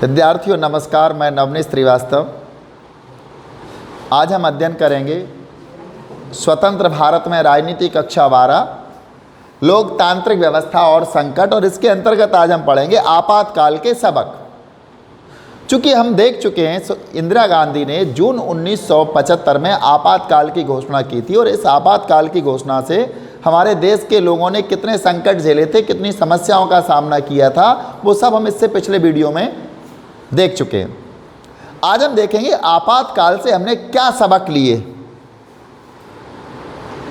विद्यार्थियों नमस्कार, मैं नवनीत श्रीवास्तव। आज हम अध्ययन करेंगे स्वतंत्र भारत में राजनीति कक्षा 12 लोकतांत्रिक व्यवस्था और संकट, और इसके अंतर्गत आज हम पढ़ेंगे आपातकाल के सबक। चूँकि हम देख चुके हैं इंदिरा गांधी ने जून 1975 में आपातकाल की घोषणा की थी, और इस आपातकाल की घोषणा से हमारे देश के लोगों ने कितने संकट झेले थे, कितनी समस्याओं का सामना किया था, वो सब हम इससे पिछले वीडियो में देख चुके हैं। आज हम देखेंगे आपातकाल से हमने क्या सबक लिए।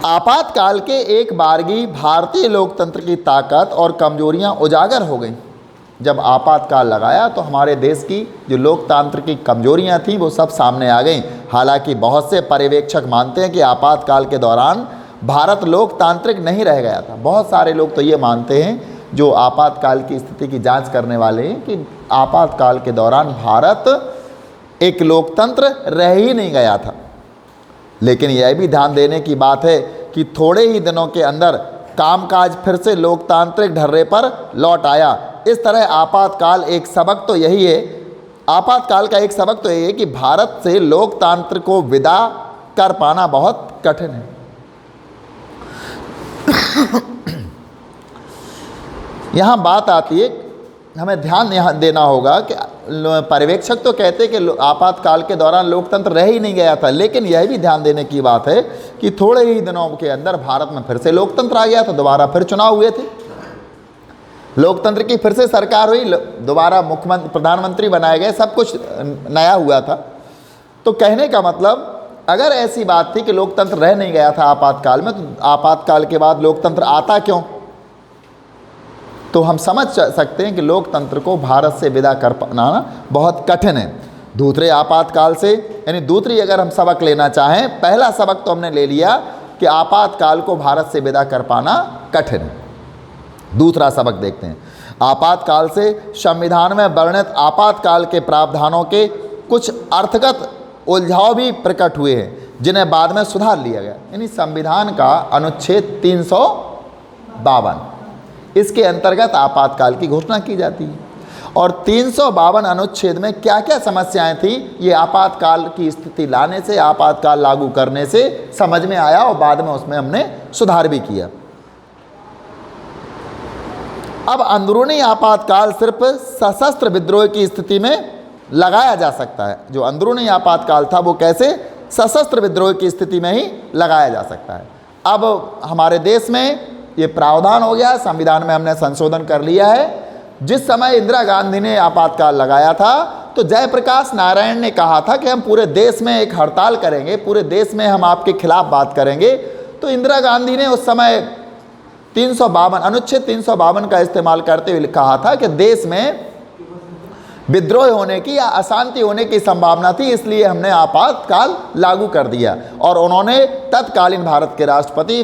आपातकाल के एक बारगी भारतीय लोकतंत्र की ताकत और कमजोरियां उजागर हो गईं। जब आपातकाल लगाया तो हमारे देश की जो लोकतंत्र की कमजोरियां थीं वो सब सामने आ गईं। हालांकि बहुत से पर्यवेक्षक मानते हैं कि आपातकाल के दौरान भारत लोकतांत्रिक नहीं रह गया था। बहुत सारे लोग तो ये मानते हैं, जो आपातकाल की स्थिति की जांच करने वाले हैं, कि आपातकाल के दौरान भारत एक लोकतंत्र रह ही नहीं गया था। लेकिन यह भी ध्यान देने की बात है कि थोड़े ही दिनों के अंदर कामकाज फिर से लोकतांत्रिक ढर्रे पर लौट आया। इस तरह आपातकाल एक सबक तो यही है, आपातकाल का एक सबक तो यही है कि भारत से लोकतंत्र को विदा कर पाना बहुत कठिन है। यहाँ बात आती है, हमें ध्यान यहाँ देना होगा कि पर्यवेक्षक तो कहते हैं कि आपातकाल के दौरान लोकतंत्र रह ही नहीं गया था, लेकिन यह भी ध्यान देने की बात है कि थोड़े ही दिनों के अंदर भारत में फिर से लोकतंत्र आ गया था। दोबारा फिर चुनाव हुए थे, लोकतंत्र की फिर से सरकार हुई, दोबारा मुख्यमंत्री प्रधानमंत्री बनाए गए, सब कुछ नया हुआ था। तो कहने का मतलब, अगर ऐसी बात थी कि लोकतंत्र रह नहीं गया था आपातकाल में, तो आपातकाल के बाद लोकतंत्र आता क्यों? तो हम समझ सकते हैं कि लोकतंत्र को भारत से विदा कर पाना बहुत कठिन है। दूसरे आपातकाल से, यानी दूसरी अगर हम सबक लेना चाहें, पहला सबक तो हमने ले लिया कि आपातकाल को भारत से विदा कर पाना कठिन है। दूसरा सबक देखते हैं। आपातकाल से संविधान में वर्णित आपातकाल के प्रावधानों के कुछ अर्थगत उलझाव भी प्रकट हुए हैं, जिन्हें बाद में सुधार लिया गया। यानी संविधान का अनुच्छेद 352, इसके अंतर्गत आपातकाल की घोषणा की जाती है। और 352 अनुच्छेद में क्या क्या समस्याएं थी, ये आपातकाल की स्थिति लाने से, आपातकाल लागू करने से समझ में आया, और बाद में उसमें हमने सुधार भी किया। अब अंदरूनी आपातकाल सिर्फ सशस्त्र विद्रोह की स्थिति में लगाया जा सकता है। जो अंदरूनी आपातकाल था वो कैसे? सशस्त्र विद्रोह की स्थिति में ही लगाया जा सकता है। अब हमारे देश में ये प्रावधान हो गया, संविधान में हमने संशोधन कर लिया है। जिस समय इंदिरा गांधी ने आपातकाल लगाया था तो जयप्रकाश नारायण ने कहा था कि हम पूरे देश में एक हड़ताल करेंगे, पूरे देश में हम आपके खिलाफ बात करेंगे। तो इंदिरा गांधी ने उस समय 352 अनुच्छेद 352 का इस्तेमाल करते हुए कहा था कि देश में विद्रोह होने की या अशांति होने की संभावना थी, इसलिए हमने आपातकाल लागू कर दिया। और उन्होंने तत्कालीन भारत के राष्ट्रपति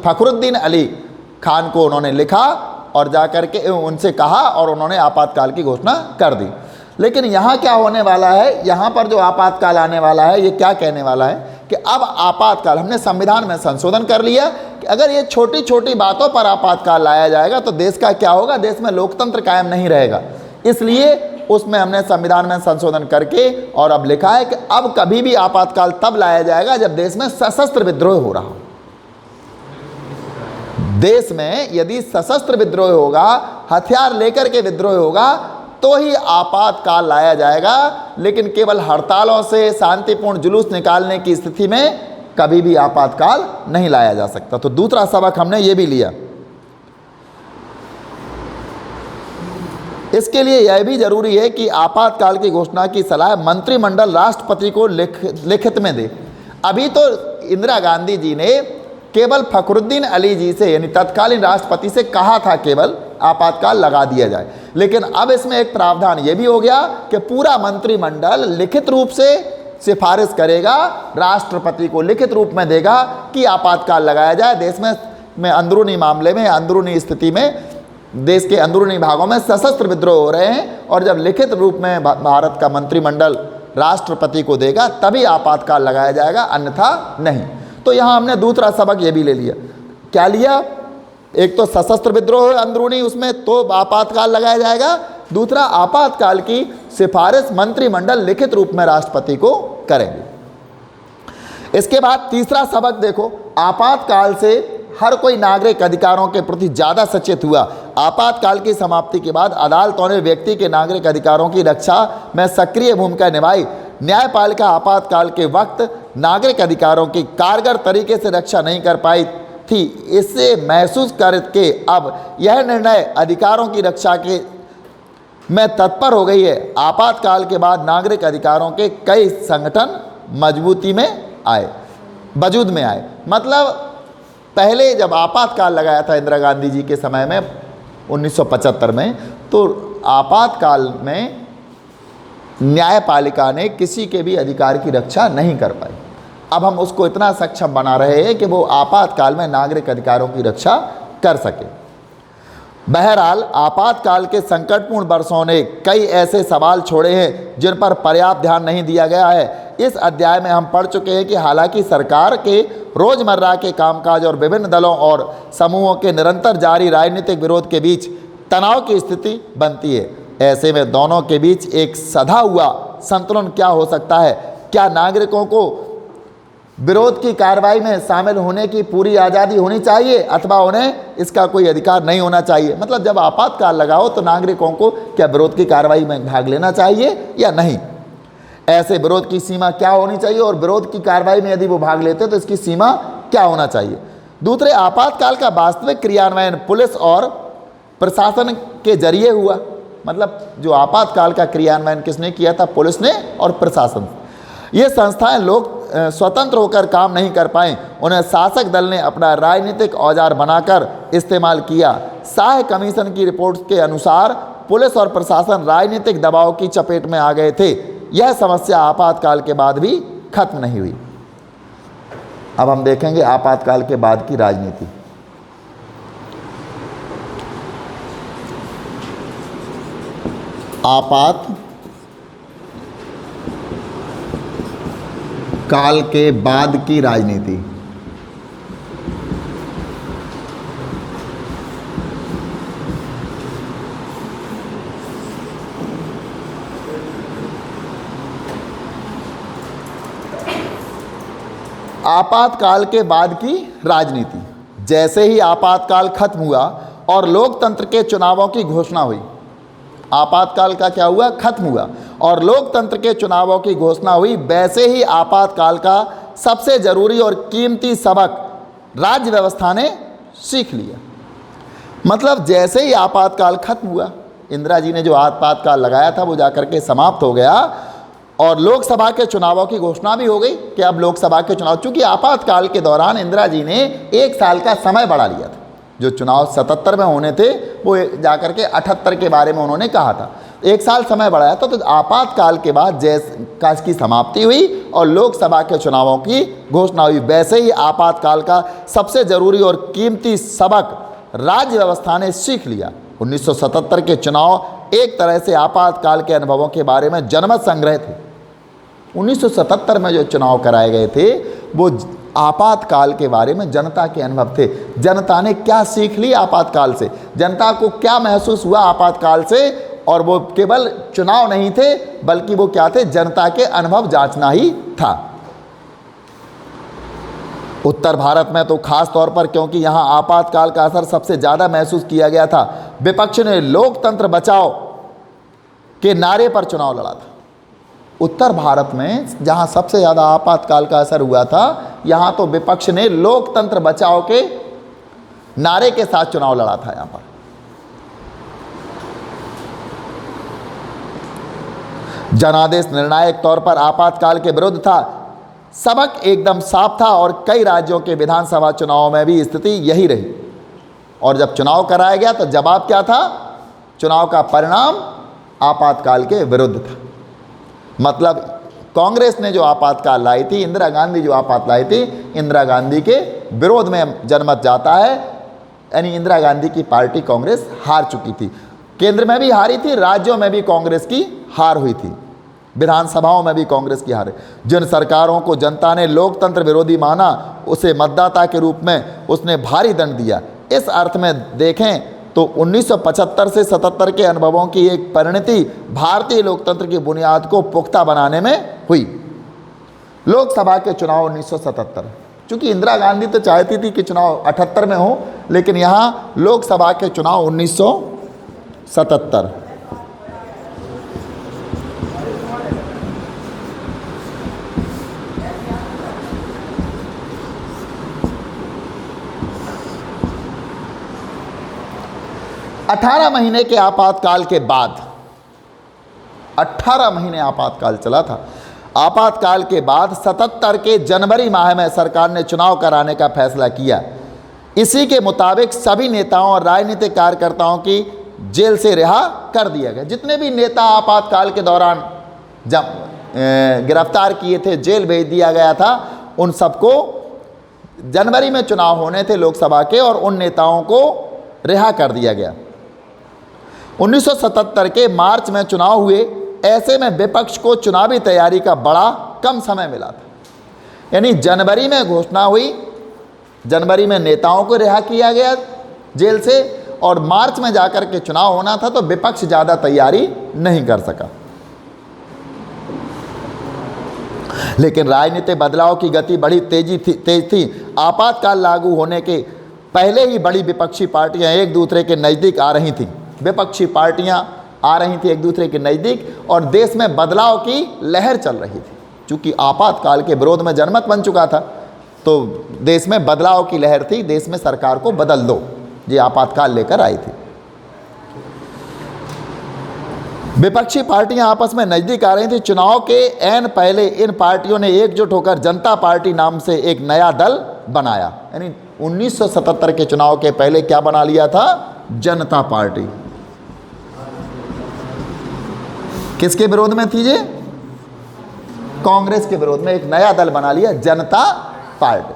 फखरुद्दीन अली खान को उन्होंने लिखा और जाकर के उनसे कहा, और उन्होंने आपातकाल की घोषणा कर दी। लेकिन यहाँ क्या होने वाला है, यहाँ पर जो आपातकाल आने वाला है, ये क्या कहने वाला है कि अब आपातकाल, हमने संविधान में संशोधन कर लिया कि अगर ये छोटी छोटी बातों पर आपातकाल लाया जाएगा तो देश का क्या होगा, देश में लोकतंत्र कायम नहीं रहेगा। इसलिए उसमें हमने संविधान में संशोधन करके और अब लिखा है कि अब कभी भी आपातकाल तब लाया जाएगा जब देश में सशस्त्र विद्रोह हो रहा हो। देश में यदि सशस्त्र विद्रोह होगा, हथियार लेकर के विद्रोह होगा, तो ही आपातकाल लाया जाएगा। लेकिन केवल हड़तालों से शांतिपूर्ण जुलूस निकालने की स्थिति में कभी भी आपातकाल नहीं लाया जा सकता। तो दूसरा सबक हमने ये भी लिया। इसके लिए यह भी जरूरी है कि आपातकाल की घोषणा की सलाह मंत्रिमंडल राष्ट्रपति को लिखित में दे। अभी तो इंदिरा गांधी जी ने केवल फखरुद्दीन अली जी से, यानी तत्कालीन राष्ट्रपति से कहा था केवल आपातकाल लगा दिया जाए, लेकिन अब इसमें एक प्रावधान ये भी हो गया कि पूरा मंत्रिमंडल लिखित रूप से सिफारिश करेगा, राष्ट्रपति को लिखित रूप में देगा कि आपातकाल लगाया जाए। देश में अंदरूनी मामले में, अंदरूनी स्थिति में, देश के अंदरूनी भागों में सशस्त्र विद्रोह हो रहे हैं, और जब लिखित रूप में भारत का मंत्रिमंडल राष्ट्रपति को देगा तभी आपातकाल लगाया जाएगा, अन्यथा नहीं। तो यहाँ हमने दूसरा सबक ये भी ले लिया। क्या लिया? एक तो सशस्त्र विद्रोह है अंदरूनी, उसमें तो आपातकाल लगाया जाएगा, दूसरा आपातकाल की सिफारिश मंत्रिमंडल लिखित रूप में राष्ट्रपति को करेंगे। इसके बाद तीसरा सबक देखो, आपातकाल से हर कोई नागरिक अधिकारों के प्रति ज़्यादा सचेत हुआ। आपातकाल की समाप्ति के बाद अदालतों ने व्यक्ति के नागरिक अधिकारों की रक्षा में सक्रिय भूमिका निभाई। न्यायपालिका आपातकाल के वक्त नागरिक अधिकारों की कारगर तरीके से रक्षा नहीं कर पाई थी। इससे महसूस करके अब यह निर्णय अधिकारों की रक्षा के में तत्पर हो गई है। आपातकाल के बाद नागरिक अधिकारों के कई संगठन वजूद में आए। मतलब पहले जब आपातकाल लगाया था इंदिरा गांधी जी के समय में 1975 में, तो आपातकाल में न्यायपालिका ने किसी के भी अधिकार की रक्षा नहीं कर पाई। अब हम उसको इतना सक्षम बना रहे हैं कि वो आपातकाल में नागरिक अधिकारों की रक्षा कर सके। बहरहाल आपातकाल के संकटपूर्ण वर्षों ने कई ऐसे सवाल छोड़े हैं जिन पर पर्याप्त ध्यान नहीं दिया गया है। इस अध्याय में हम पढ़ चुके हैं कि हालांकि सरकार के रोजमर्रा के कामकाज और विभिन्न दलों और समूहों के निरंतर जारी राजनीतिक विरोध के बीच तनाव की स्थिति बनती है। ऐसे में दोनों के बीच एक सधा हुआ संतुलन क्या हो सकता है? क्या नागरिकों को विरोध की कार्रवाई में शामिल होने की पूरी आज़ादी होनी चाहिए अथवा उन्हें इसका कोई अधिकार नहीं होना चाहिए? मतलब जब आपातकाल लगाओ तो नागरिकों को क्या विरोध की कार्रवाई में भाग लेना चाहिए या नहीं? ऐसे विरोध की सीमा क्या होनी चाहिए और विरोध की कार्रवाई में यदि वो भाग लेते तो इसकी सीमा क्या होना चाहिए? दूसरे, आपातकाल का वास्तविक क्रियान्वयन पुलिस और प्रशासन के जरिए हुआ। मतलब जो आपातकाल का क्रियान्वयन किसने किया था? पुलिस ने और प्रशासन। ये संस्थाएं लोग स्वतंत्र होकर काम नहीं कर पाए, उन्हें शासक दल ने अपना राजनीतिक औजार बनाकर इस्तेमाल किया। शाह कमीशन की रिपोर्ट के अनुसार पुलिस और प्रशासन राजनीतिक दबाव की चपेट में आ गए थे। यह समस्या आपातकाल के बाद भी खत्म नहीं हुई। अब हम देखेंगे आपातकाल के बाद की राजनीति। आपातकाल के बाद की राजनीति। आपातकाल के बाद की राजनीति। जैसे ही आपातकाल खत्म हुआ और लोकतंत्र के चुनावों की घोषणा हुई, आपातकाल का क्या हुआ? खत्म हुआ और लोकतंत्र के चुनावों की घोषणा हुई, वैसे ही आपातकाल का सबसे जरूरी और कीमती सबक राज्य व्यवस्था ने सीख लिया। मतलब जैसे ही आपातकाल खत्म हुआ, इंदिरा जी ने जो आपातकाल लगाया था वो जाकर के समाप्त हो गया और लोकसभा के चुनावों की घोषणा भी हो गई कि अब लोकसभा के चुनाव, चूंकि आपातकाल के दौरान इंदिरा जी ने 1 साल का समय बढ़ा लिया था। जो चुनाव 77 में होने थे वो जाकर के 78 के बारे में उन्होंने कहा था, 1 साल समय बढ़ाया था। तो आपातकाल के बाद जैसे काज की समाप्ति हुई और लोकसभा के चुनावों की घोषणा हुई, वैसे ही आपातकाल का सबसे जरूरी और कीमती सबक राज्य व्यवस्था ने सीख लिया। 1977 के चुनाव एक तरह से आपातकाल के अनुभवों के बारे में जनमत संग्रह थे। 1977 में जो चुनाव कराए गए थे वो आपातकाल के बारे में जनता के अनुभव थे। जनता ने क्या सीख ली आपातकाल से, जनता को क्या महसूस हुआ आपातकाल से, और वो केवल चुनाव नहीं थे बल्कि वो क्या थे? जनता के अनुभव जांचना ही था। उत्तर भारत में तो खास तौर पर, क्योंकि यहाँ आपातकाल का असर सबसे ज़्यादा महसूस किया गया था, विपक्ष ने लोकतंत्र बचाओ के नारे पर चुनाव लड़ा था। उत्तर भारत में जहाँ सबसे ज़्यादा आपातकाल का असर हुआ था, यहाँ तो विपक्ष ने लोकतंत्र बचाओ के नारे के साथ चुनाव लड़ा था। यहाँ पर जनादेश निर्णायक तौर पर आपातकाल के विरुद्ध था। सबक एकदम साफ था और कई राज्यों के विधानसभा चुनावों में भी स्थिति यही रही। और जब चुनाव कराया गया तो जवाब क्या था? चुनाव का परिणाम आपातकाल के विरुद्ध था। मतलब कांग्रेस ने जो आपातकाल लाई थी, इंदिरा गांधी जो आपात लाई थी, इंदिरा गांधी के विरोध में जनमत जाता है, यानी इंदिरा गांधी की पार्टी कांग्रेस हार चुकी थी। केंद्र में भी हारी थी, राज्यों में भी कांग्रेस की हार हुई थी, विधानसभाओं में भी कांग्रेस की हार। जिन सरकारों को जनता ने लोकतंत्र विरोधी माना, उसे मतदाता के रूप में उसने भारी दंड दिया। इस अर्थ में देखें तो 1975 से 77 के अनुभवों की एक परिणति भारतीय लोकतंत्र की बुनियाद को पुख्ता बनाने में हुई। लोकसभा के चुनाव 1977, चूंकि इंदिरा गांधी तो चाहती थी कि चुनाव 78 में हो, लेकिन यहाँ लोकसभा के चुनाव 1977। अठारह महीने के आपातकाल के बाद, 18 महीने आपातकाल चला था। आपातकाल के बाद 77 के जनवरी माह में सरकार ने चुनाव कराने का फैसला किया। इसी के मुताबिक सभी नेताओं और राजनीतिक कार्यकर्ताओं की जेल से रिहा कर दिया गया। जितने भी नेता आपातकाल के दौरान जब गिरफ्तार किए थे, जेल भेज दिया गया था, उन सबको जनवरी में चुनाव होने थे लोकसभा के, और उन नेताओं को रिहा कर दिया गया। 1977 के मार्च में चुनाव हुए। ऐसे में विपक्ष को चुनावी तैयारी का बड़ा कम समय मिला था। यानी जनवरी में घोषणा हुई, जनवरी में नेताओं को रिहा किया गया जेल से, और मार्च में जाकर के चुनाव होना था, तो विपक्ष ज़्यादा तैयारी नहीं कर सका। लेकिन राजनीतिक बदलाव की गति बड़ी तेज थी। आपातकाल लागू होने के पहले ही बड़ी विपक्षी पार्टियां एक दूसरे के नज़दीक आ रही थीं। विपक्षी पार्टियां आ रही थी एक दूसरे के नज़दीक, और देश में बदलाव की लहर चल रही थी। चूँकि आपातकाल के विरोध में जनमत बन चुका था, तो देश में बदलाव की लहर थी। देश में सरकार को बदल दो, ये आपातकाल लेकर आई थी। विपक्षी पार्टियां आपस में नज़दीक आ रही थी। चुनाव के ऐन पहले इन पार्टियों ने एकजुट होकर जनता पार्टी नाम से एक नया दल बनाया। यानी 1977 के चुनाव के पहले क्या बना लिया था? जनता पार्टी। किसके विरोध में थी ये? कांग्रेस के विरोध में एक नया दल बना लिया, जनता पार्टी।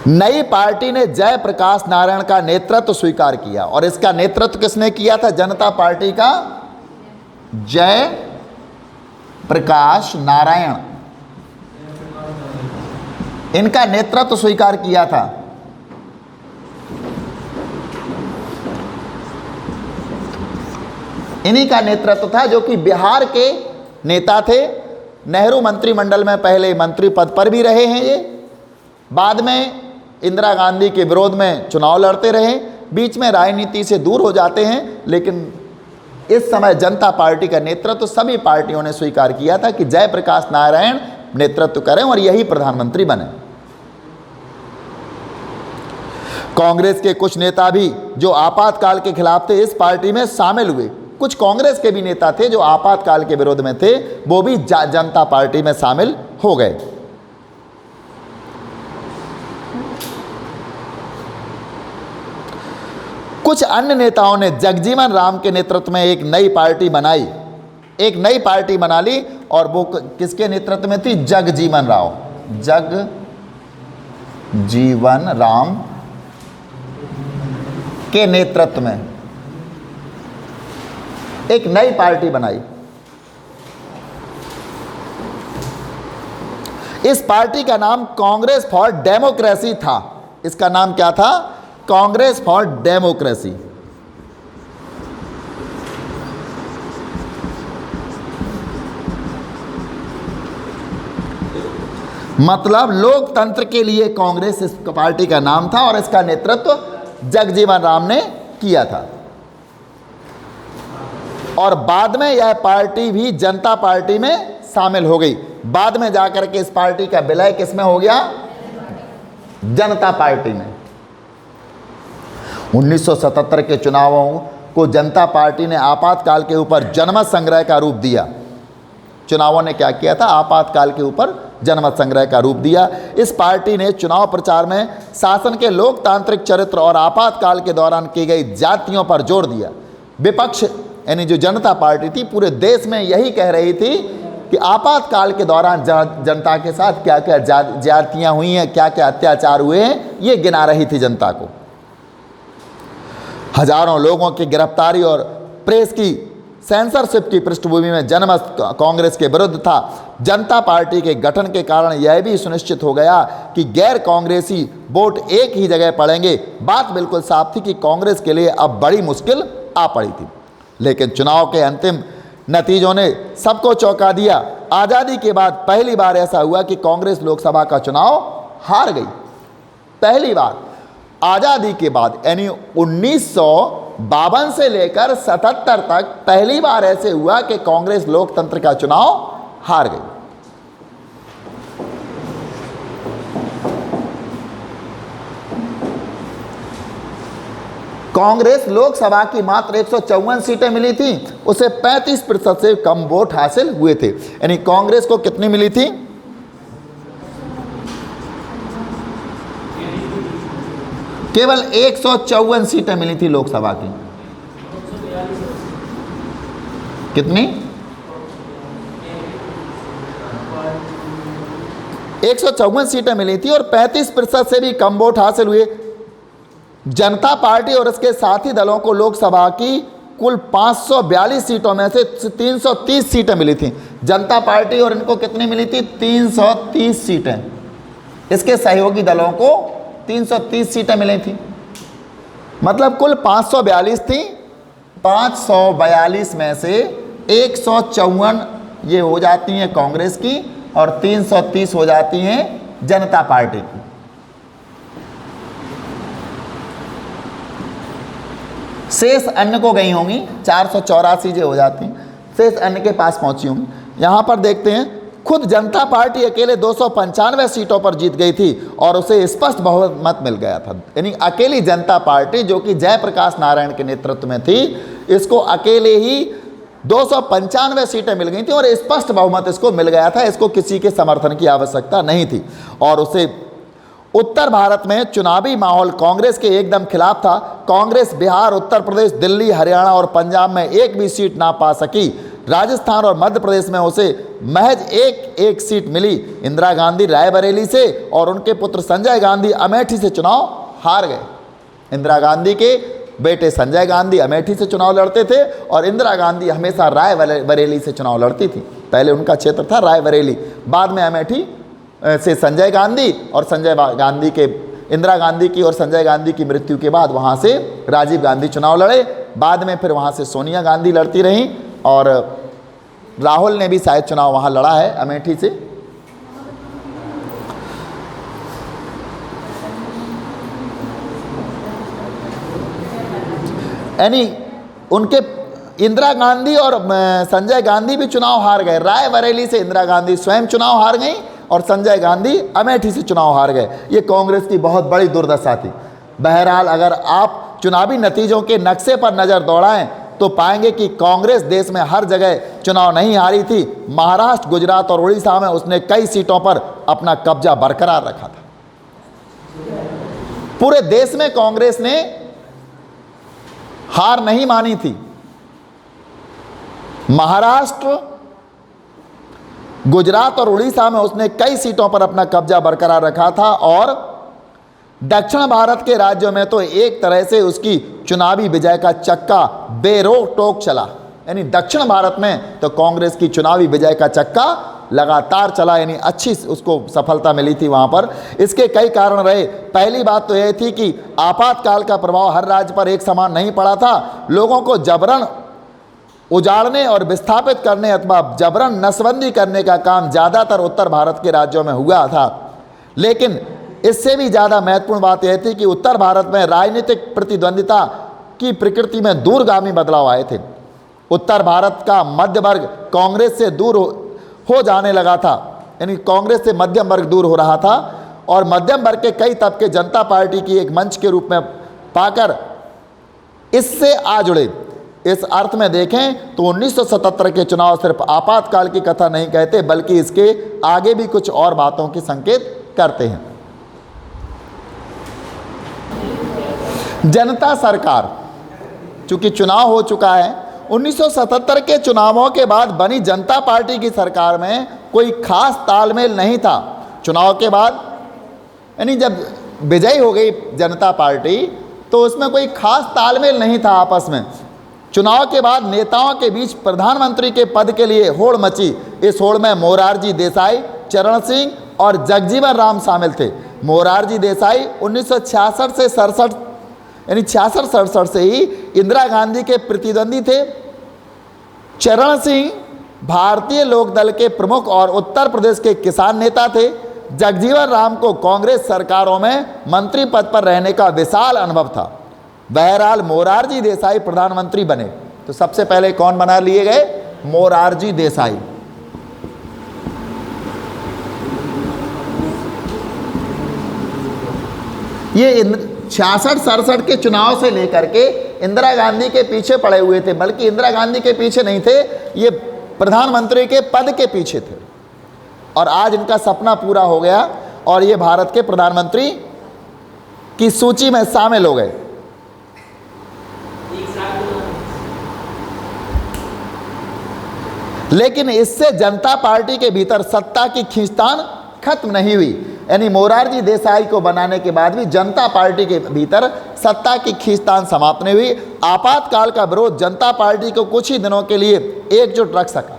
नई पार्टी ने जयप्रकाश नारायण का नेतृत्व स्वीकार किया, और इसका नेतृत्व किसने किया था? जनता पार्टी का जय प्रकाश नारायण, इनका नेतृत्व स्वीकार किया था। इन्हीं का नेतृत्व था, जो कि बिहार के नेता थे। नेहरू मंत्रिमंडल में पहले मंत्री पद पर भी रहे हैं ये। बाद में इंदिरा गांधी के विरोध में चुनाव लड़ते रहे, बीच में राजनीति से दूर हो जाते हैं। लेकिन इस समय जनता पार्टी का नेतृत्व सभी पार्टियों ने स्वीकार किया था कि जयप्रकाश नारायण नेतृत्व करें और यही प्रधानमंत्री बने। कांग्रेस के कुछ नेता भी जो आपातकाल के खिलाफ थे, इस पार्टी में शामिल हुए। कुछ कांग्रेस के भी नेता थे जो आपातकाल के विरोध में थे, वो भी जनता पार्टी में शामिल हो गए। कुछ अन्य नेताओं ने जगजीवन राम के नेतृत्व में एक नई पार्टी बनाई, एक नई पार्टी बना ली, और वो किसके नेतृत्व में थी? जगजीवन राव, जगजीवन राम के नेतृत्व में एक नई पार्टी बनाई। इस पार्टी का नाम कांग्रेस फॉर डेमोक्रेसी था। इसका नाम क्या था? Congress for democracy. मतलब लोकतंत्र के लिए कांग्रेस इस पार्टी का नाम था, और इसका नेतृत्व जगजीवन राम ने किया था। और बाद में यह पार्टी भी जनता पार्टी में शामिल हो गई। बाद में जाकर के इस पार्टी का विलय किसमें हो गया? जनता पार्टी में। 1977 के चुनावों को जनता पार्टी ने आपातकाल के ऊपर जनमत संग्रह का रूप दिया। चुनावों ने क्या किया था? आपातकाल के ऊपर जनमत संग्रह का रूप दिया। इस पार्टी ने चुनाव प्रचार में शासन के लोकतांत्रिक चरित्र और आपातकाल के दौरान की गई जातियों पर जोर दिया। विपक्ष यानी जो जनता पार्टी थी, पूरे देश में यही कह रही थी कि आपातकाल के दौरान जनता के साथ क्या क्या ज्यादतियाँ हुई हैं, क्या क्या अत्याचार हुए हैं, ये गिना रही थी जनता को। हजारों लोगों की गिरफ्तारी और प्रेस की सेंसरशिप की पृष्ठभूमि में जन्म कांग्रेस के विरुद्ध था। जनता पार्टी के गठन के कारण यह भी सुनिश्चित हो गया कि गैर कांग्रेसी वोट एक ही जगह पड़ेंगे। बात बिल्कुल साफ थी कि कांग्रेस के लिए अब बड़ी मुश्किल आ पड़ी थी। लेकिन चुनाव के अंतिम नतीजों ने सबको चौंका दिया। आज़ादी के बाद पहली बार ऐसा हुआ कि कांग्रेस लोकसभा का चुनाव हार गई। पहली बार आज़ादी के बाद, यानी 1952 से लेकर 77 तक पहली बार ऐसे हुआ कि कांग्रेस लोकतंत्र का चुनाव हार गई। कांग्रेस लोकसभा की मात्र 154 सीटें मिली थी, उसे 35% से कम वोट हासिल हुए थे। यानी कांग्रेस को कितनी मिली थी? केवल 154 सीटें मिली थी लोकसभा की। कितनी? 154 सीटें मिली थी और 35% से भी कम वोट हासिल हुए। जनता पार्टी और इसके साथी दलों को लोकसभा की कुल 542 सीटों में से 330 सीटें मिली थी। जनता पार्टी और इनको कितनी मिली थी? 330 सीटें। इसके सहयोगी दलों को 330 सीटें मिली थी। मतलब कुल 542 थी। 542 में से 154 ये हो जाती हैं कांग्रेस की और 330 हो जाती हैं जनता पार्टी की। शेष अन्य को गई होंगी, 484 जो हो जाती हैं, शेष अन्य के पास पहुंची होंगी। यहाँ पर देखते हैं, खुद जनता पार्टी अकेले 295 सीटों पर जीत गई थी और उसे स्पष्ट बहुमत मिल गया था। यानी अकेली जनता पार्टी जो कि जयप्रकाश नारायण के नेतृत्व में थी, इसको अकेले ही 295 सीटें मिल गई थी और स्पष्ट बहुमत इसको मिल गया था। इसको किसी के समर्थन की आवश्यकता नहीं थी। और उसे उत्तर भारत में चुनावी माहौल कांग्रेस के एकदम खिलाफ था। कांग्रेस बिहार, उत्तर प्रदेश, दिल्ली, हरियाणा और पंजाब में एक भी सीट ना पा सकी। राजस्थान और मध्य प्रदेश में उसे महज एक सीट मिली। इंदिरा गांधी रायबरेली से और उनके पुत्र संजय गांधी अमेठी से चुनाव हार गए। इंदिरा गांधी के बेटे संजय गांधी अमेठी से चुनाव लड़ते थे और इंदिरा गांधी हमेशा रायबरेली से चुनाव लड़ती थी। पहले उनका क्षेत्र था रायबरेली, बाद में अमेठी से संजय गांधी और इंदिरा गांधी की और संजय गांधी की मृत्यु के बाद वहाँ से राजीव गांधी चुनाव लड़े। बाद में फिर वहाँ से सोनिया गांधी लड़ती रहीं और राहुल ने भी शायद चुनाव वहाँ लड़ा है अमेठी से। यानी उनके इंदिरा गांधी और संजय गांधी भी चुनाव हार गए। रायबरेली से इंदिरा गांधी स्वयं चुनाव हार गई और संजय गांधी अमेठी से चुनाव हार गए। ये कांग्रेस की बहुत बड़ी दुर्दशा थी। बहरहाल अगर आप चुनावी नतीजों के नक्शे पर नज़र दौड़ाएं तो पाएंगे कि कांग्रेस देश में हर जगह चुनाव नहीं हारी थी। महाराष्ट्र, गुजरात और उड़ीसा में उसने कई सीटों पर अपना कब्जा बरकरार रखा था। पूरे देश में कांग्रेस ने हार नहीं मानी थी। महाराष्ट्र, गुजरात और उड़ीसा में उसने कई सीटों पर अपना कब्जा बरकरार रखा था और दक्षिण भारत के राज्यों में तो एक तरह से उसकी चुनावी विजय का चक्का बेरोक टोक चला। यानी दक्षिण भारत में तो कांग्रेस की चुनावी विजय का चक्का लगातार चला, यानी अच्छी उसको सफलता मिली थी वहाँ पर। इसके कई कारण रहे। पहली बात तो यह थी कि आपातकाल का प्रभाव हर राज्य पर एक समान नहीं पड़ा था। लोगों को जबरन उजाड़ने और विस्थापित करने अथवा जबरन नसबंदी करने का काम ज़्यादातर उत्तर भारत के राज्यों में हुआ था। लेकिन इससे भी ज़्यादा महत्वपूर्ण बात यह थी कि उत्तर भारत में राजनीतिक प्रतिद्वंदिता की प्रकृति में दूरगामी बदलाव आए थे। उत्तर भारत का मध्य वर्ग कांग्रेस से दूर हो जाने लगा था। यानी कांग्रेस से मध्यम वर्ग दूर हो रहा था और मध्यम वर्ग के कई तबके जनता पार्टी की एक मंच के रूप में पाकर इससे आ जुड़े। इस अर्थ में देखें तो 1977 के चुनाव सिर्फ आपातकाल की कथा नहीं कहते, बल्कि इसके आगे भी कुछ और बातों के संकेत करते हैं। जनता सरकार, चूंकि चुनाव हो चुका है, 1977 के चुनावों के बाद बनी जनता पार्टी की सरकार में कोई खास तालमेल नहीं था। चुनाव के बाद यानी जब विजयी हो गई जनता पार्टी तो उसमें कोई खास तालमेल नहीं था आपस में। चुनाव के बाद नेताओं के बीच प्रधानमंत्री के पद के लिए होड़ मची। इस होड़ में मोरारजी देसाई, चरण सिंह और जगजीवन राम शामिल थे। मोरारजी देसाई 1966 से 67 यानी 66-67 से ही इंदिरा गांधी के प्रतिद्वंदी थे। चरण सिंह भारतीय लोकदल के प्रमुख और उत्तर प्रदेश के किसान नेता थे। जगजीवन राम को कांग्रेस सरकारों में मंत्री पद पर रहने का विशाल अनुभव था। बहरहाल मोरारजी देसाई प्रधानमंत्री बने। तो सबसे पहले कौन बना लिए गए? मोरारजी देसाई। ये 66-67 के चुनाव से लेकर के इंदिरा गांधी के पीछे पड़े हुए थे, बल्कि इंदिरा गांधी के पीछे नहीं थे, ये प्रधानमंत्री के पद के पीछे थे। और आज इनका सपना पूरा हो गया और ये भारत के प्रधानमंत्री की सूची में शामिल हो गए। लेकिन इससे जनता पार्टी के भीतर सत्ता की खींचतान खत्म नहीं हुई। यानी मोरारजी देसाई को बनाने के बाद भी जनता पार्टी के भीतर सत्ता की खींचतान समाप्त नहीं हुई। आपातकाल का विरोध जनता पार्टी को कुछ ही दिनों के लिए एकजुट रख सका।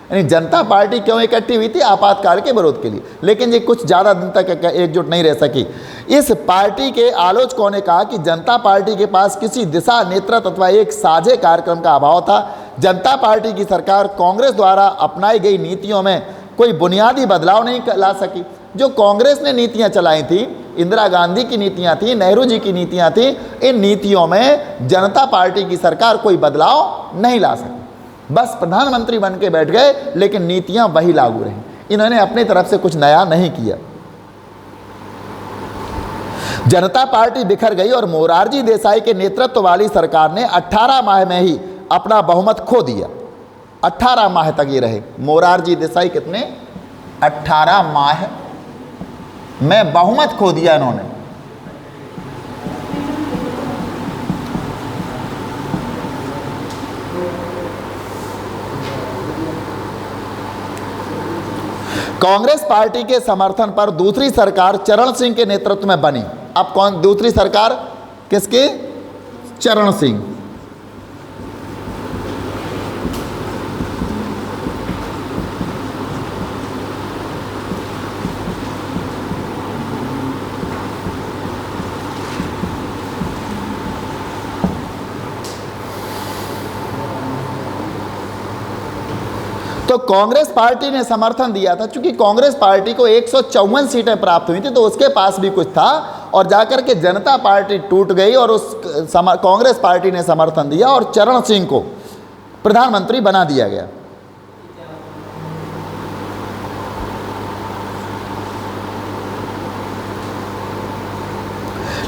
यानी जनता पार्टी क्यों इकट्ठी हुई थी? आपातकाल के विरोध के लिए। लेकिन ये कुछ ज़्यादा दिन तक एकजुट नहीं रह सकी। इस पार्टी के आलोचकों ने कहा कि जनता पार्टी के पास किसी दिशा, नेतृत्व अथवा एक साझे कार्यक्रम का अभाव था। जनता पार्टी की सरकार कांग्रेस द्वारा अपनाई गई नीतियों में कोई बुनियादी बदलाव नहीं ला सकी। जो कांग्रेस ने नीतियां चलाई थी, इंदिरा गांधी की नीतियां थी, नेहरू जी की नीतियां थी, इन नीतियों में जनता पार्टी की सरकार कोई बदलाव नहीं ला सकी। बस प्रधानमंत्री बन के बैठ गए, लेकिन नीतियां वही लागू रहीं। इन्होंने अपनी तरफ से कुछ नया नहीं किया। जनता पार्टी बिखर गई और मोरारजी देसाई के नेतृत्व वाली सरकार ने 18 माह में ही अपना बहुमत खो दिया। 18 माह तक ये रहे मोरारजी देसाई। कितने? 18 माह में बहुमत खो दिया इन्होंने। कांग्रेस पार्टी के समर्थन पर दूसरी सरकार चरण सिंह के नेतृत्व में बनी। अब कौन दूसरी सरकार? किसकी? चरण सिंह। तो कांग्रेस पार्टी ने समर्थन दिया था। चूंकि कांग्रेस पार्टी को 154 सीटें प्राप्त हुई थी, तो उसके पास भी कुछ था और जाकर के जनता पार्टी टूट गई और उस कांग्रेस पार्टी ने समर्थन दिया और चरण सिंह को प्रधानमंत्री बना दिया गया।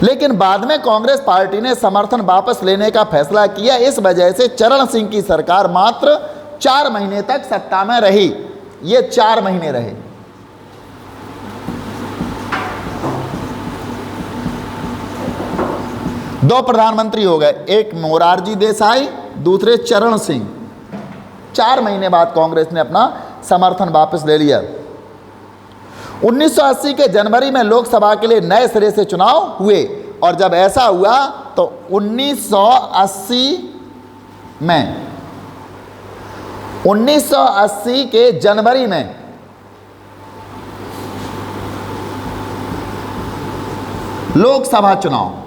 लेकिन बाद में कांग्रेस पार्टी ने समर्थन वापस लेने का फैसला किया। इस वजह से चरण सिंह की सरकार मात्र 4 महीने तक सत्ता में रही। ये 4 महीने रहे। दो प्रधानमंत्री हो गए, एक मोरारजी देसाई, दूसरे चरण सिंह। 4 महीने बाद कांग्रेस ने अपना समर्थन वापस ले लिया। 1980 के जनवरी में लोकसभा के लिए नए सिरे से चुनाव हुए और जब ऐसा हुआ तो 1980 के जनवरी में लोकसभा चुनाव।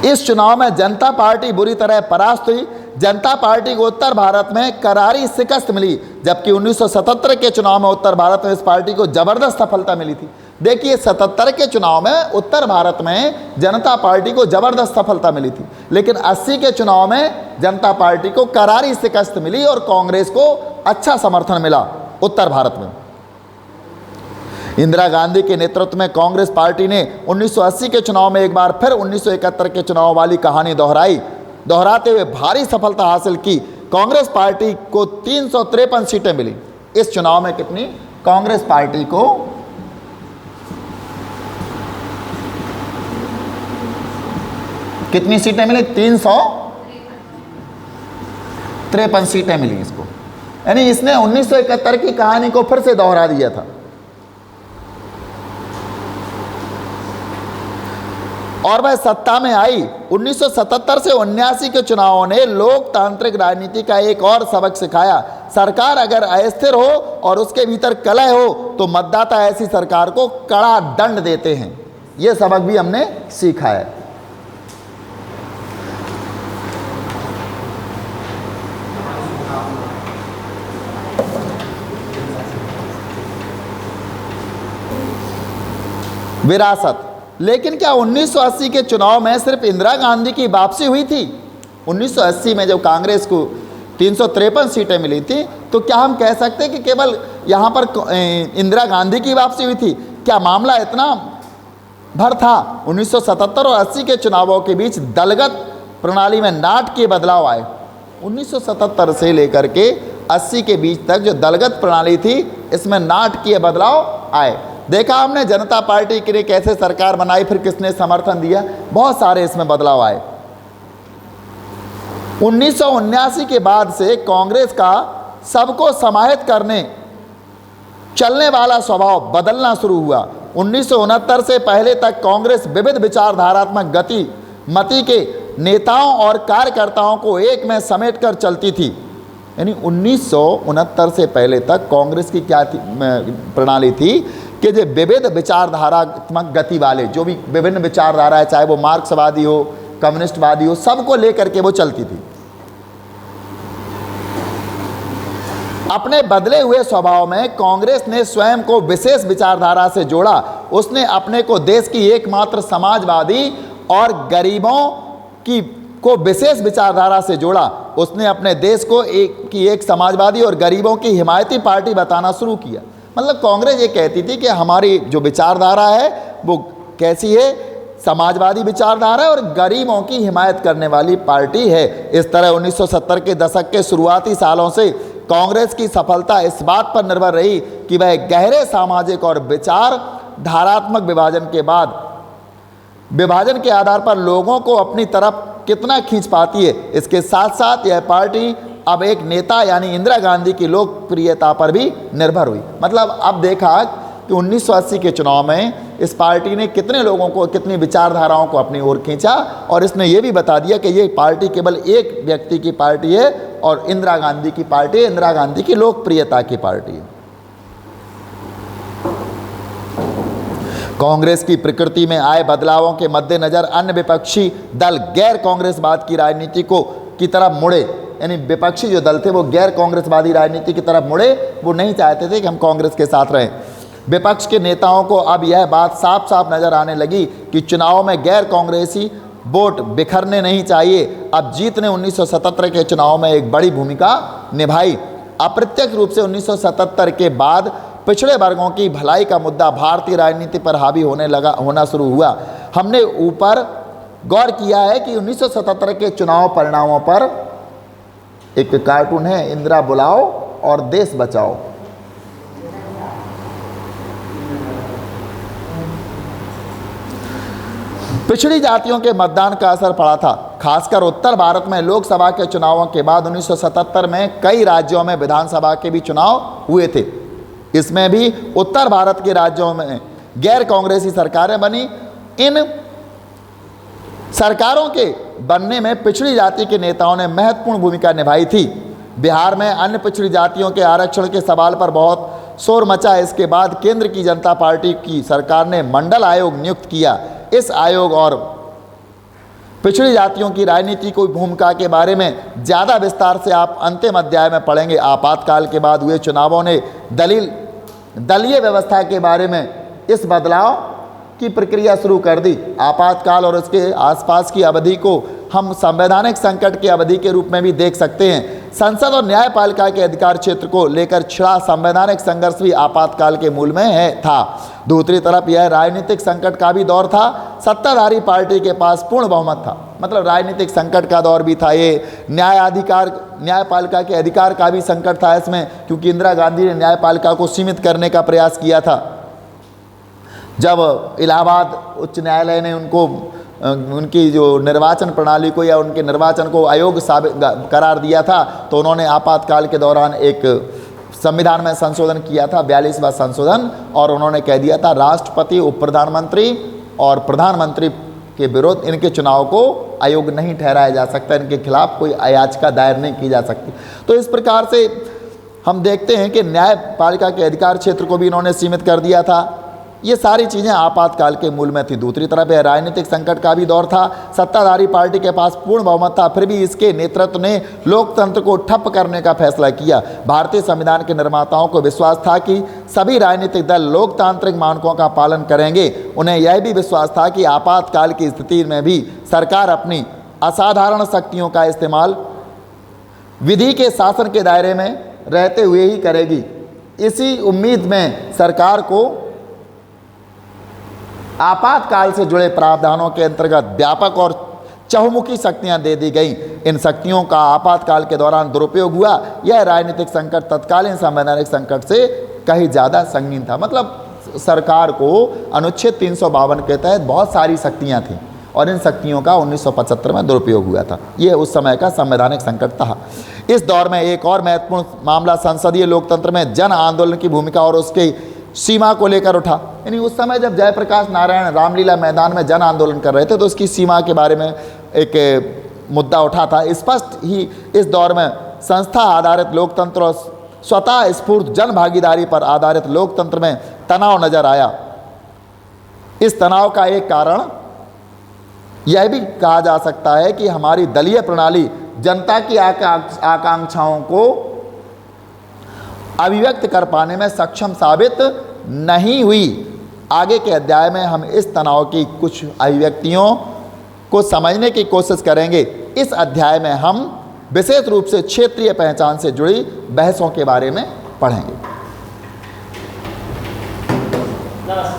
इस चुनाव में जनता पार्टी बुरी तरह परास्त हुई। जनता पार्टी को उत्तर भारत में करारी शिकस्त मिली, जबकि 1977 के चुनाव में उत्तर भारत में इस पार्टी को जबरदस्त सफलता मिली थी। देखिए, 77 के चुनाव में उत्तर भारत में जनता पार्टी को जबरदस्त सफलता मिली थी, लेकिन 80 के चुनाव में जनता पार्टी को करारी शिकस्त मिली और कांग्रेस को अच्छा समर्थन मिला उत्तर भारत में। इंदिरा गांधी के नेतृत्व में कांग्रेस पार्टी ने 1980 के चुनाव में एक बार फिर 1971 के चुनाव वाली कहानी दोहराते हुए भारी सफलता हासिल की। कांग्रेस पार्टी को 353 सीटें मिली। इस चुनाव में कितनी? कांग्रेस पार्टी को कितनी सीटें मिली? 353 सीटें मिली इसको। यानी इसने 1971 की कहानी को फिर से दोहरा दिया था। और वह सत्ता में आई। 1977 से 79 के चुनावों ने लोकतांत्रिक राजनीति का एक और सबक सिखाया। सरकार अगर अस्थिर हो और उसके भीतर कलह हो तो मतदाता ऐसी सरकार को कड़ा दंड देते हैं। यह सबक भी हमने सीखा है। विरासत। लेकिन क्या 1980 के चुनाव में सिर्फ इंदिरा गांधी की वापसी हुई थी? 1980 में जब कांग्रेस को 353 सीटें मिली थी, तो क्या हम कह सकते हैं कि केवल यहाँ पर इंदिरा गांधी की वापसी हुई थी? क्या मामला इतना भर था? 1977 और 80 के चुनावों के बीच दलगत प्रणाली में नाटकीय बदलाव आए। 1977 से लेकर के 80 के बीच तक जो दलगत प्रणाली थी, इसमें नाटकीय बदलाव आए। देखा हमने जनता पार्टी के लिए कैसे सरकार बनाई, फिर किसने समर्थन दिया, बहुत सारे इसमें बदलाव आए। 1979 के बाद से कांग्रेस का सबको समाहित करने चलने वाला स्वभाव बदलना शुरू हुआ। 1969 से पहले तक कांग्रेस विविध विचारधारात्मक गति मति के नेताओं और कार्यकर्ताओं को एक में समेटकर चलती थी। यानी 1969 से पहले तक कांग्रेस की क्या प्रणाली थी कि जो विविध विचारधारात्मक गति वाले, जो भी विभिन्न विचारधारा है, चाहे वो मार्क्सवादी हो, कम्युनिस्टवादी हो, सबको लेकर के वो चलती थी। अपने बदले हुए स्वभाव में कांग्रेस ने स्वयं को विशेष विचारधारा से जोड़ा। उसने अपने को देश की एकमात्र समाजवादी और गरीबों को विशेष विचारधारा से जोड़ा। उसने अपने देश को एक समाजवादी और गरीबों की हिमायती पार्टी बताना शुरू किया। मतलब कांग्रेस ये कहती थी कि हमारी जो विचारधारा है वो कैसी है, समाजवादी विचारधारा है और गरीबों की हिमायत करने वाली पार्टी है। इस तरह 1970 के दशक के शुरुआती सालों से कांग्रेस की सफलता इस बात पर निर्भर रही कि वह गहरे सामाजिक और विचारधारात्मक विभाजन के आधार पर लोगों को अपनी तरफ कितना खींच पाती है। इसके साथ साथ यह पार्टी अब एक नेता यानी इंदिरा गांधी की लोकप्रियता पर भी निर्भर हुई। मतलब अब देखा कि 1980 के चुनाव में इस पार्टी ने कितने लोगों को, कितनी विचारधाराओं को अपनी ओर खींचा, और इसने ये भी बता दिया कि ये पार्टी केवल एक व्यक्ति की पार्टी है और इंदिरा गांधी की पार्टी है, इंदिरा गांधी की लोकप्रियता की पार्टी है। कांग्रेस की प्रकृति में आए बदलावों के मद्देनजर अन्य विपक्षी दल गैर कांग्रेसवाद की राजनीति की तरफ मुड़े। यानी विपक्षी जो दल थे वो गैर कांग्रेसवादी राजनीति की तरफ मुड़े। वो नहीं चाहते थे कि हम कांग्रेस के साथ रहें। विपक्ष के नेताओं को अब यह बात साफ साफ नजर आने लगी कि चुनाव में गैर कांग्रेसी वोट बिखरने नहीं चाहिए। अब जीत ने 1977 के चुनाव में एक बड़ी भूमिका निभाई। अप्रत्यक्ष रूप से 1977 के बाद पिछड़े वर्गों की भलाई का मुद्दा भारतीय राजनीति पर हावी होना शुरू हुआ। हमने ऊपर गौर किया है कि 1977 के चुनाव परिणामों पर एक कार्टून है, इंदिरा बुलाओ और देश बचाओ। पिछड़ी जातियों के मतदान का असर पड़ा था। खासकर उत्तर भारत में लोकसभा के चुनावों के बाद 1977 में कई राज्यों में विधानसभा के भी चुनाव हुए थे। इसमें भी उत्तर भारत के राज्यों में गैर कांग्रेसी सरकारें बनी। इन सरकारों के बनने में पिछड़ी जाति के नेताओं ने महत्वपूर्ण भूमिका निभाई थी। बिहार में अन्य पिछड़ी जातियों के आरक्षण के सवाल पर बहुत शोर मचा। इसके बाद केंद्र की जनता पार्टी की सरकार ने मंडल आयोग नियुक्त किया। इस आयोग और पिछड़ी जातियों की राजनीति की भूमिका के बारे में ज़्यादा विस्तार से आप अंतिम अध्याय में पढ़ेंगे। आपातकाल के बाद हुए चुनावों ने दलीय व्यवस्था के बारे में इस बदलाव की प्रक्रिया शुरू कर दी। आपातकाल और उसके आसपास की अवधि को हम संवैधानिक संकट की अवधि के रूप में भी देख सकते हैं। संसद और न्यायपालिका के अधिकार क्षेत्र को लेकर छिड़ा संवैधानिक संघर्ष भी आपातकाल के मूल में था। दूसरी तरफ यह राजनीतिक संकट का भी दौर था। सत्ताधारी पार्टी के पास पूर्ण बहुमत था। मतलब राजनीतिक संकट का दौर भी था। ये न्यायपालिका के अधिकार का भी संकट था इसमें, क्योंकि इंदिरा गांधी ने न्यायपालिका को सीमित करने का प्रयास किया था। जब इलाहाबाद उच्च न्यायालय ने उनको उनकी जो निर्वाचन प्रणाली को या उनके निर्वाचन को अयोग्य साबित करार दिया था, तो उन्होंने आपातकाल के दौरान एक संविधान में संशोधन किया था, 42वां संशोधन, और उन्होंने कह दिया था राष्ट्रपति, उप प्रधानमंत्री और प्रधानमंत्री के विरुद्ध इनके चुनाव को अयोग्य नहीं ठहराया जा सकता, इनके खिलाफ कोई याचिका दायर नहीं की जा सकती। तो इस प्रकार से हम देखते हैं कि न्यायपालिका के अधिकार क्षेत्र को भी इन्होंने सीमित कर दिया था। ये सारी चीज़ें आपातकाल के मूल में थी। दूसरी तरफ यह राजनीतिक संकट का भी दौर था। सत्ताधारी पार्टी के पास पूर्ण बहुमत था, फिर भी इसके नेतृत्व ने लोकतंत्र को ठप करने का फैसला किया। भारतीय संविधान के निर्माताओं को विश्वास था कि सभी राजनीतिक दल लोकतांत्रिक मानकों का पालन करेंगे। उन्हें यह भी विश्वास था कि आपातकाल की स्थिति में भी सरकार अपनी असाधारण शक्तियों का इस्तेमाल विधि के शासन के दायरे में रहते हुए ही करेगी। इसी उम्मीद में सरकार को आपातकाल से जुड़े प्रावधानों के अंतर्गत व्यापक और चहुमुखी शक्तियां दे दी गई। इन शक्तियों का आपातकाल के दौरान दुरुपयोग हुआ। यह राजनीतिक संकट तत्कालीन संवैधानिक संकट से कहीं ज़्यादा संगीन था। मतलब सरकार को अनुच्छेद 352 के तहत बहुत सारी शक्तियां थीं और इन शक्तियों का 1975 में दुरुपयोग हुआ था। ये उस समय का संवैधानिक संकट था। इस दौर में एक और महत्वपूर्ण मामला संसदीय लोकतंत्र में जन आंदोलन की भूमिका और उसके सीमा को लेकर उठा। यानी उस समय जब जयप्रकाश नारायण रामलीला मैदान में जन आंदोलन कर रहे थे तो उसकी सीमा के बारे में एक मुद्दा उठा था। स्पष्ट ही इस दौर में संस्था आधारित लोकतंत्र और स्वतः स्फूर्त जन भागीदारी पर आधारित लोकतंत्र में तनाव नजर आया। इस तनाव का एक कारण यह भी कहा जा सकता है कि हमारी दलीय प्रणाली जनता की आकांक्षाओं को अभिव्यक्त कर पाने में सक्षम साबित नहीं हुई। आगे के अध्याय में हम इस तनाव की कुछ अभिव्यक्तियों को समझने की कोशिश करेंगे। इस अध्याय में हम विशेष रूप से क्षेत्रीय पहचान से जुड़ी बहसों के बारे में पढ़ेंगे।